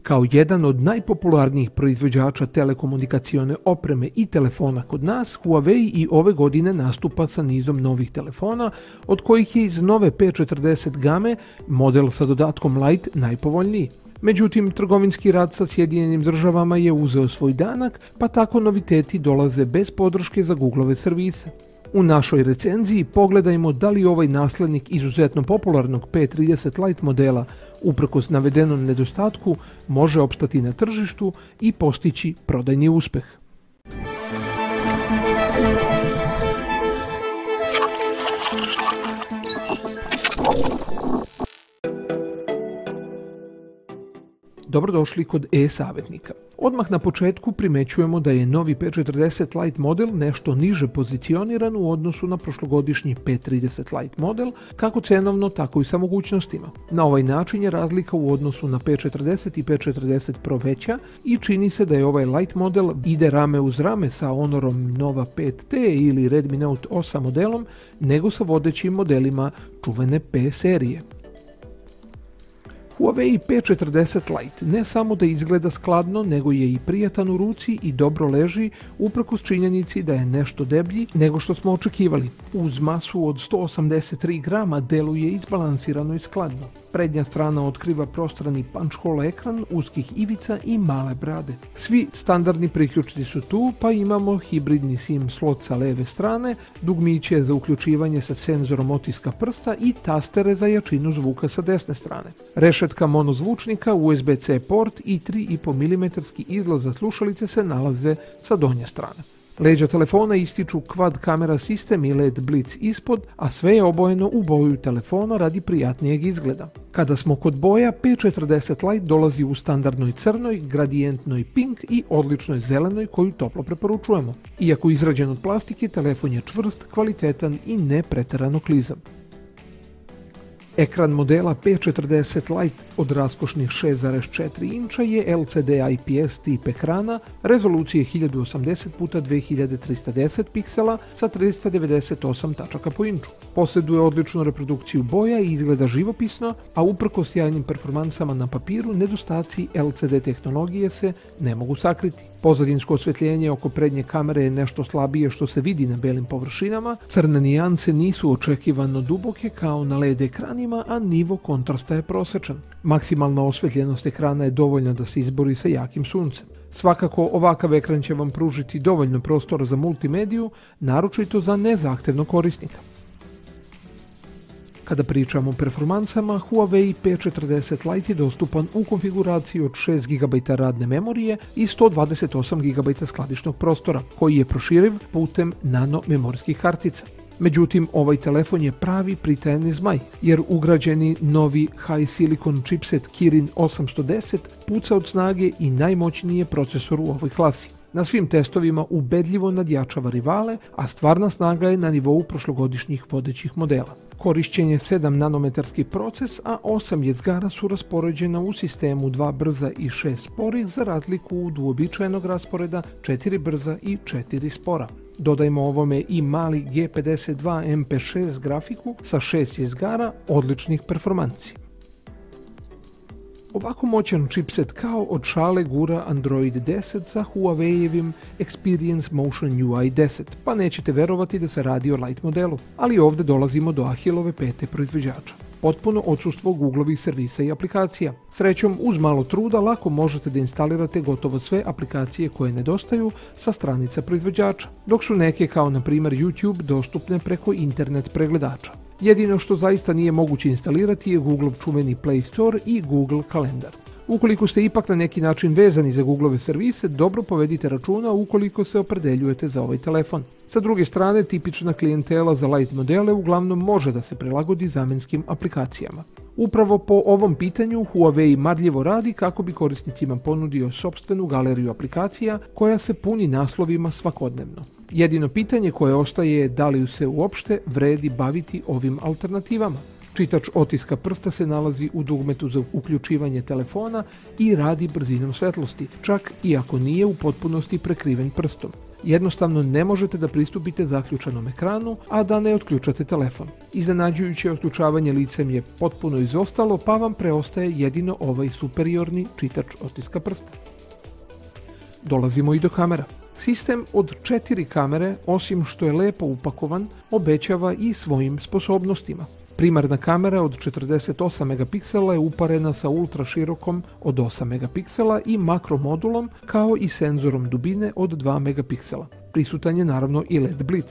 Kao jedan od najpopularnijih proizvođača telekomunikacione opreme i telefona kod nas, Huawei i ove godine nastupa sa nizom novih telefona, od kojih je iz nove P40 game model sa dodatkom Lite najpovoljniji. Međutim, trgovinski rat sa Sjedinjenim državama je uzeo svoj danak, pa tako noviteti dolaze bez podrške za Googlove servise. U našoj recenziji pogledajmo da li ovaj naslednik izuzetno popularnog P30 Lite modela, uprkos navedenom nedostatku, može opstati na tržištu i postići prodajni uspeh. Dobrodošli kod e-savjetnika. Odmah na početku primećujemo da je novi P40 Lite model nešto niže pozicioniran u odnosu na prošlogodišnji P30 Lite model, kako cenovno, tako i sa mogućnostima. Na ovaj način je razlika u odnosu na P40 i P40 Pro veća i čini se da je ovaj Lite model ide rame uz rame sa Honorom Nova 5T ili Redmi Note 8 modelom, nego sa vodećim modelima čuvene P serije. Huawei P40 Lite ne samo da izgleda skladno, nego je i prijatan u ruci i dobro leži, uprkos činjenici da je nešto deblji nego što smo očekivali. Uz masu od 183 grama deluje izbalansirano i skladno. Prednja strana otkriva prostrani punch hole ekran, uskih ivica i male brade. Svi standardni priključci su tu, pa imamo hibridni SIM slot sa leve strane, dugmiće za uključivanje sa senzorom otiska prsta i tastere za jačinu zvuka sa desne strane. Rešetka monozvučnika, USB-C port i 3,5 mm izlaz za slušalice se nalaze sa donje strane. Leđa telefona ističu quad kamera sistem i LED blic ispod, a sve je obojeno u boju telefona radi prijatnijeg izgleda. Kada smo kod boja, P40 Lite dolazi u standardnoj crnoj, gradijentnoj pink i odličnoj zelenoj koju toplo preporučujemo. Iako izrađen od plastike, telefon je čvrst, kvalitetan i ne preterano klizav. Ekran modela P40 Lite od raskošnih 6,4 inča je LCD IPS tip ekrana, rezolucije 1080x2310 piksela sa 398 tačaka po inču. Posjeduje odličnu reprodukciju boja i izgleda živopisno, a uprkos sjajnim performansama na papiru, nedostaci LCD tehnologije se ne mogu sakriti. Pozadinsko osvjetljenje oko prednje kamere je nešto slabije što se vidi na belim površinama, crne nijance nisu očekivano duboke kao na LED ekranima, a nivo kontrasta je prosječan. Maksimalna osvjetljenost ekrana je dovoljna da se izbori sa jakim suncem. Svakako, ovakav ekran će vam pružiti dovoljno prostora za multimediju, naročito za nezahtevnog korisnika. Kada pričamo o performansama, Huawei P40 Lite je dostupan u konfiguraciji od 6 GB radne memorije i 128 GB skladišnog prostora, koji je proširiv putem nano memorijskih kartica. Međutim, ovaj telefon je pravi pritajeni zmaj, jer ugrađeni novi High Silicon chipset Kirin 810 puca od snage i najmoćniji je procesor u ovoj klasi. Na svim testovima ubedljivo nadjačava rivale, a stvarna snaga je na nivou prošlogodišnjih vodećih modela. Korišćen je 7 nanometarski proces, a 8 jezgara su raspoređena u sistemu 2 brza i 6 sporih, za razliku od uobičajenog rasporeda 4 brza i 4 spora. Dodajmo ovome i mali G52 MP6 grafiku sa 6 jezgara odličnih performanci. Ovako moćan chipset kao od šale gura Android 10 sa Huawei-evim Experience Motion UI 10, pa nećete verovati da se radi o Lite modelu. Ali ovdje dolazimo do Ahilove pete proizvođača. Potpuno odsustvo Googlovih servisa i aplikacija. Srećom, uz malo truda lako možete da instalirate gotovo sve aplikacije koje nedostaju sa stranica proizvođača, dok su neke kao na primjer YouTube dostupne preko internet pregledača. Jedino što zaista nije moguće instalirati je Googlov čuveni Play Store i Google kalendar. Ukoliko ste ipak na neki način vezani za Googlove servise, dobro povedite računa ukoliko se opredeljujete za ovaj telefon. Sa druge strane, tipična klijentela za Lite modele uglavnom može da se prilagodi zamenskim aplikacijama. Upravo po ovom pitanju Huawei marljivo radi kako bi korisnicima ponudio sopstvenu galeriju aplikacija koja se puni naslovima svakodnevno. Jedino pitanje koje ostaje je da li se uopšte vredi baviti ovim alternativama. Čitač otiska prsta se nalazi u dugmetu za uključivanje telefona i radi brzinom svetlosti, čak i ako nije u potpunosti prekriven prstom. Jednostavno ne možete da pristupite zaključanom ekranu, a da ne otključate telefon. Iznenađujuće otključavanje licem je potpuno izostalo, pa vam preostaje jedino ovaj superiorni čitač otiska prsta. Dolazimo i do kamera. Sistem od 4 kamere, osim što je lepo upakovan, obećava i svojim sposobnostima. Primarna kamera od 48 megapiksela je uparena sa ultra širokom od 8 megapiksela i makromodulom, kao i senzorom dubine od 2 megapiksela. Prisutan je naravno i LED blic.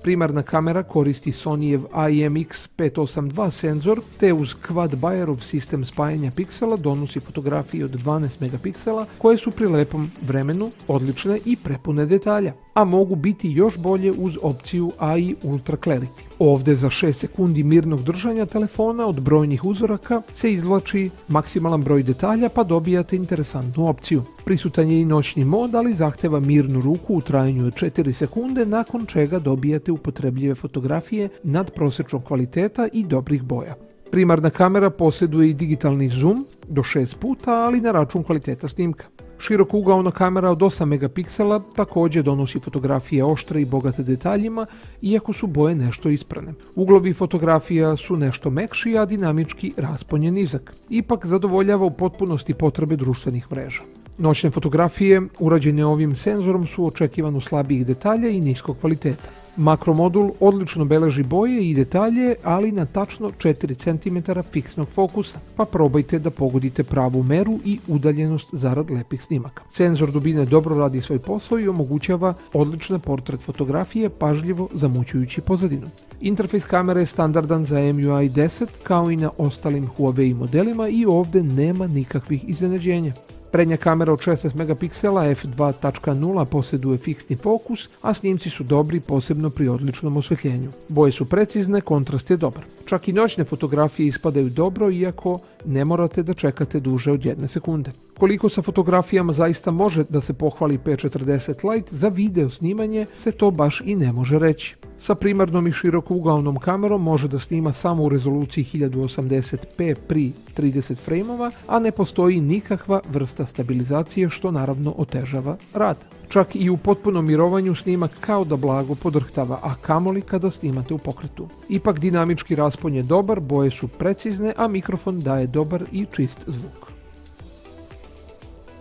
Primarna kamera koristi Sonyjev IMX582 senzor, te uz Quad Bayerov sistem spajanja piksela donosi fotografije od 12 megapiksela koje su pri lepom vremenu odlične i prepune detalja, a mogu biti još bolje uz opciju AI Ultra Clarity. Ovdje za 6 sekundi mirnog držanja telefona od brojnih uzoraka se izvlači maksimalan broj detalja, pa dobijate interesantnu opciju. Prisutan je i noćni mod, ali zahteva mirnu ruku u trajanju od 4 sekunde, nakon čega dobijate upotrebljive fotografije nadprosječnog kvaliteta i dobrih boja. Primarna kamera posjeduje i digitalni zoom do 6 puta, ali na račun kvaliteta snimka. Širokougaona kamera od 8 megapiksela također donosi fotografije oštre i bogate detaljima, iako su boje nešto isprane. Uglovi fotografija su nešto mekši, a dinamički raspon je nizak. Ipak zadovoljava u potpunosti potrebe društvenih mreža. Noćne fotografije urađene ovim senzorom su očekivano slabijih detalja i niskog kvaliteta. Makromodul odlično beleži boje i detalje, ali na tačno 4 cm fiksnog fokusa, pa probajte da pogodite pravu meru i udaljenost zarad lepih snimaka. Senzor dubine dobro radi svoj posao i omogućava odlične portret fotografije, pažljivo zamućujući pozadinu. Interfejs kamere je standardan za MIUI 10 kao i na ostalim Huawei modelima i ovdje nema nikakvih iznenađenja. Prednja kamera od 16 megapiksela f2.0 posjeduje fiksni fokus, a snimci su dobri posebno pri odličnom osvjetljenju. Boje su precizne, kontrast je dobar. Čak i noćne fotografije ispadaju dobro, iako ne morate da čekate duže od 1 sekunde. Koliko sa fotografijama zaista može da se pohvali P40 Lite, za video snimanje se to baš i ne može reći. Sa primarnom i širokougaonom kamerom može da snima samo u rezoluciji 1080p pri 30 frejmova, a ne postoji nikakva vrsta stabilizacije, što naravno otežava rad. Čak i u potpunom mirovanju snimak kao da blago podrhtava, a kamoli kada snimate u pokretu. Ipak dinamički raspon je dobar, boje su precizne, a mikrofon daje dobar i čist zvuk.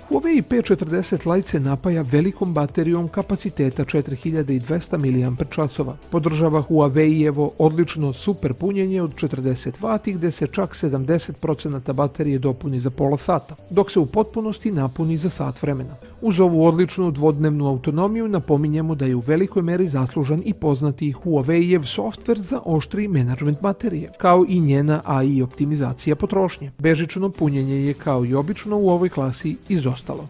Huawei P40 Lite se napaja velikom baterijom kapaciteta 4200 mAh. Podržava Huawei-evo odlično super punjenje od 40 W, gdje se čak 70% baterije dopuni za pola sata, dok se u potpunosti napuni za sat vremena. Uz ovu odličnu dvodnevnu autonomiju napominjemo da je u velikoj meri zaslužan i poznati Huawei-ev softver za oštri menadžment baterije, kao i njena AI optimizacija potrošnje. Bežično punjenje je kao i obično u ovoj klasi izostalo.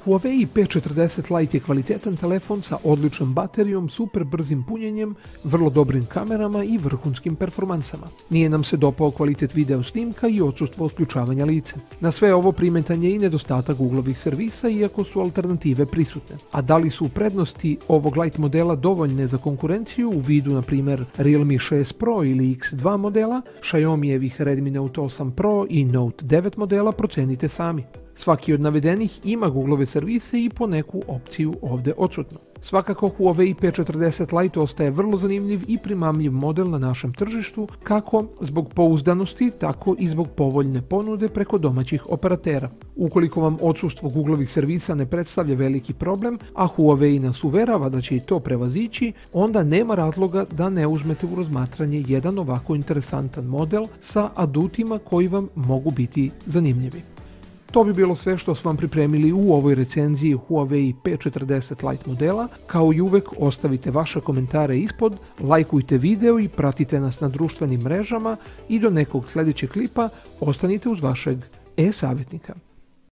Huawei P40 Lite je kvalitetan telefon sa odličnom baterijom, super brzim punjenjem, vrlo dobrim kamerama i vrhunskim performansama. Nije nam se dopao kvalitet video snimka i odsustvo otključavanja lica. Na sve ovo primetan je i nedostatak Googlovih servisa, iako su alternative prisutne. A da li su prednosti ovog Lite modela dovoljne za konkurenciju u vidu, na primjer, Realme 6 Pro ili X2 modela, Xiaomievih Redmi Note 8 Pro i Note 9 modela, procenite sami. Svaki od navedenih ima Googlove servise i po neku opciju ovdje odsutno. Svakako Huawei P40 Lite ostaje vrlo zanimljiv i primamljiv model na našem tržištu, kako zbog pouzdanosti, tako i zbog povoljne ponude preko domaćih operatera. Ukoliko vam odsustvo Googlovih servisa ne predstavlja veliki problem, a Huawei nas uverava da će i to prevazići, onda nema razloga da ne uzmete u razmatranje jedan ovako interesantan model sa adutima koji vam mogu biti zanimljivi. To bi bilo sve što smo vam pripremili u ovoj recenziji Huawei P40 Lite modela. Kao i uvek, ostavite vaše komentare ispod, lajkujte video i pratite nas na društvenim mrežama i do nekog sljedećeg klipa ostanite uz vašeg e-savjetnika.